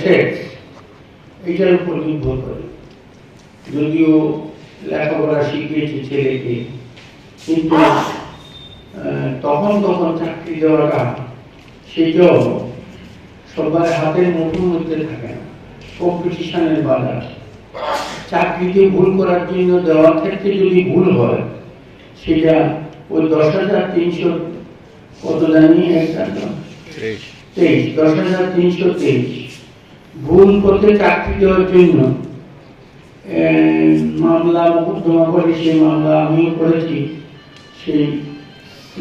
Assets এইটার উপর নির্ভর করে। যদিও লেখাপড়া শিখিয়েছে ছেলেকে, কিন্তু তখন চাকরি দেওয়াটা সেটাও সবার হাতের মুঠোর মধ্যে থাকে না, কম্পিটিশনের বাজার। চাকরিতে ভুল করার জন্য দেওয়ার ক্ষেত্রে যদি ভুল হয়, সেটা ওই 10,300 কত জানি একটা 10,323 ভুল করতে চাকরি দেওয়ার জন্য মামলা মোকদ্দমা করে, সেই মামলা আমিও করেছি, সেই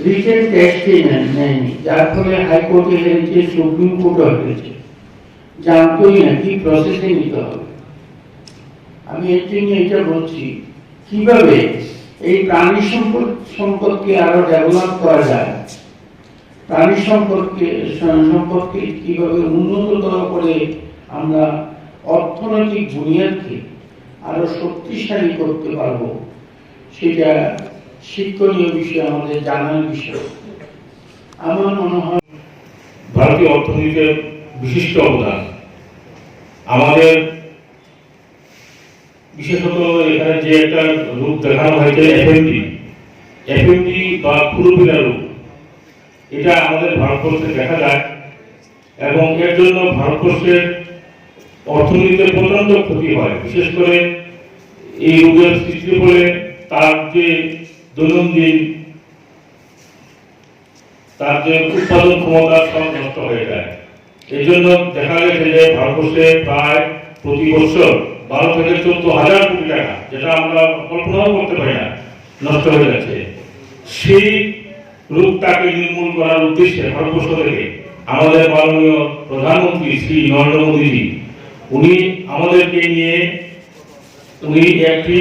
রিটেন টেস্টে নেয়নি, যার ফলে হাইকোর্টে হেরেছে, সুপ্রিম কোর্টে হয়েছে, জানতোই না কি প্রসেসে নিতে হবে। আমি এর জন্য এটা বলছি, কিভাবে এই প্রাণী সম্পদকে আরো ডেভেলপ করা যায়, প্রাণী সম্পদকে কিভাবে উন্নততর করে আমরা অর্থনৈতিক বুনিয়াদকে আরো শক্তিশালী করতে পারবো, সেটা শিক্ষণীয় বিষয়, আমাদের জানার বিষয়। আমার মনে হয় ভারতীয় অর্থনীতির বিশিষ্ট অবদান, আমাদের বিশেষত এখানে যে একটা রূপ দেখানো হয়েছে এফএমডি বা খুরুপিলা রূপ, এটা আমাদের ভারতবর্ষে দেখা যায় এবং এর জন্য ভারতবর্ষের অর্থনীতিতে প্রচন্ড ক্ষতি হয়। বিশেষ করে এই রোগের সৃষ্টি ফলে তার যে দৈনন্দিন উৎপাদন ক্ষমতা সব নষ্ট হয়ে যায়। এই জন্য দেখা গেছে যে ভারতবর্ষে প্রায় প্রতি বছর 12 থেকে 14,000 কোটি টাকা, যেটা আমরা কল্পনাও করতে পারি না, নষ্ট হয়ে যাচ্ছে। সেই রূপটাকে নির্মূল করার উদ্দেশ্যে ভারতবর্ষ থেকে আমাদের মাননীয় প্রধানমন্ত্রী শ্রী নরেন্দ্র মোদীজি, উনি আমাদেরকে নিয়ে একটি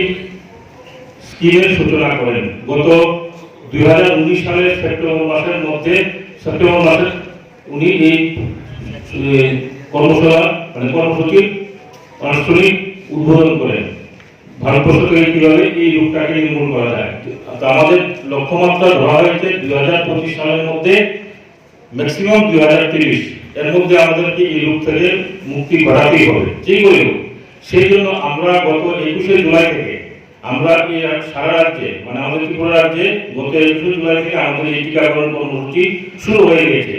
স্কিমের সূচনা করেন। গত 2019 সালের সেপ্টেম্বর মাসে উনি এই কর্মসূচির আনুষ্ঠানিক উদ্বোধন করেন। ভারতবর্ষ থেকে কিভাবে এই রোগটাকে নির্মূল করা যায়। আমাদের লক্ষ্যমাত্রা ধরা হয়েছে 2025 সালের মধ্যে, ম্যাক্সিমাম 2030, এর মধ্যে আমাদেরকে এই রোগ থেকে মুক্তি ঘটাতেই হবে, যেই করে হোক। সেই জন্য আমরা গত 21শে জুলাই থেকে আমরা সারা রাজ্যে, মানে আমাদের ত্রিপুরা রাজ্যে গত 21শে জুলাই থেকে আমাদের এই টিকাকরণ কর্মসূচি শুরু হয়ে গেছে।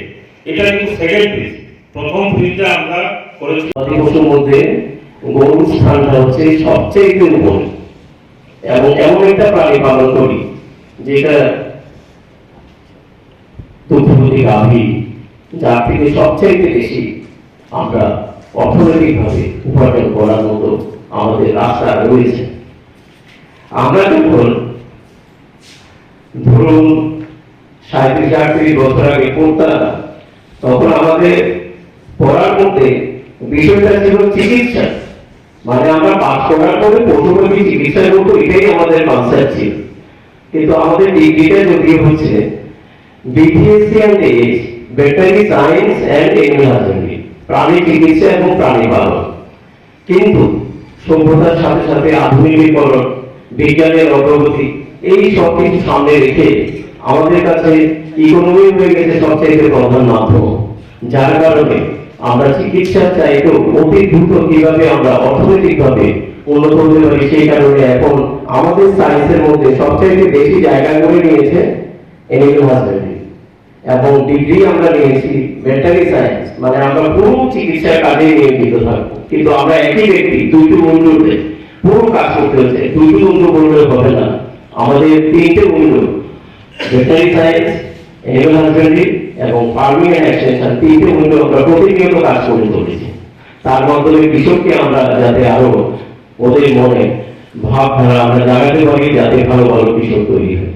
এটা কিন্তু সেকেন্ড ফেজ। প্রথম ফেজটা আমরা করেছি। পশুর মধ্যে গরুর স্থানটা হচ্ছে সবচেয়ে উপরে, এবং এমন একটা প্রাণী পালন করি যেটা দুগ্ধবতী গাভী, যার থেকে সবচেয়ে বেশি আমরা অর্থনৈতিকভাবে উপার্জন করার মতো আমাদের রাস্তা রয়েছে। আমরা যখন ধরুন 37-38 বছর আগে পড়তাম, তখন আমাদের পড়ার মধ্যে বিষয়টা ছিল চিকিৎসা, মানে আমরা পাস করার পরে পশুপাখি চিকিৎসা করবো, এটাই আমাদের কনসেপ্ট ছিল। কিন্তু আমাদের ডিগ্রিটা যদিও হচ্ছে BPSC and H, veterinary science and animal husbandry, প্রাণী চিকিৎসা এবং প্রাণী পালন। কিন্তু সভ্যতার সাথে সাথে আধুনিকীকরণ, বিজ্ঞানের অগ্রগতি, এই সব কিছু সামনে রেখে আমাদের কাছে ইকোনমি হয়ে গেছে সবচেয়ে প্রধান মাধ্যম, যার কারণে আমরা চিকিৎসার চাইতেও অতি দ্রুত কিভাবে আমরা অর্থনৈতিকভাবে উন্নত হতে পারি, সেই কারণে এখন আমাদের সায়েন্সের মধ্যে সবচেয়ে বেশি জায়গা করে নিয়েছে এনিম্যাল হাজবেন্ডারি, এবং ডিগ্রি আমরা নিয়েছি ভেটেরিনারি সায়েন্স, মানে আমরা পুরো চিকিৎসার কাজে নিয়োজিত থাকবো। কিন্তু আমরা একই ব্যক্তি দুইটি উন্নয়নে পুরো কাজ করতে হচ্ছে, দুইটি উন্নয়ন করলে হবে না, আমাদের 3টে উন্নয়ন, ভেটেরিনারি সায়েন্স, এনিম্যাল হাজবেন্ডারি এবং ফার্মিং এন্ড এক্সটেনশন, 3টে উন্নয়ন আমরা প্রতিনিয়ত কাজ করে চলেছি। তার মাধ্যমে কৃষককে আমরা যাতে আরো ওদের মনে ভাবধারা আমরা জাগাতে পারি, যাতে ভালো ভালো কৃষক তৈরি হয়।